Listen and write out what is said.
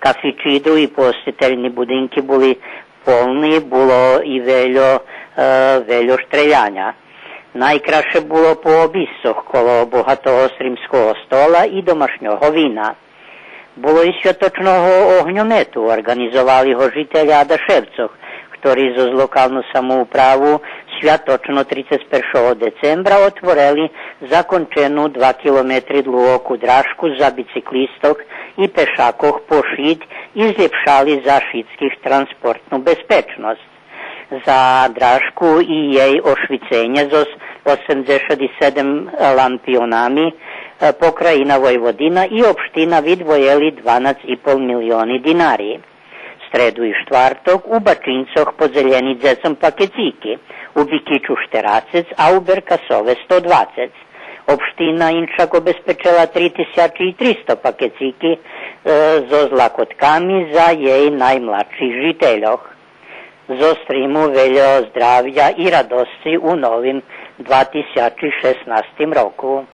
kafiči i drugi posjeteljni budinki boli polni, було і велjo štreljanja. Najkraše було по обісцях коло багатого римського стола і домашнього вина. Було і святочного огнjometu, organizovali ho žitelji Adaševcov, ktorí zo lokalnu samoupravu svjatočno 31. decembra otvorili zakončenu 2 km dlhokú dražku za biciklistov i pešakov po šid i zljepšali za šidskih transportnu bezpečnosť. Za dražku i jej ošvicenje z 87 lampionami pokrajina Vojvodina i opština vidvojeli 12,5 milioni dinari. Sredu i štvartok u Bačincoh podeljeni decom pakeciki, u Bikiću Šteracec, a u Berkasove 120. Opština Inčak obezpečila 3300 pakeciki zo zlakotkami za jej najmladších žiteľoch. Zostrimu veľa zdravja i radosti u novim 2016 roku.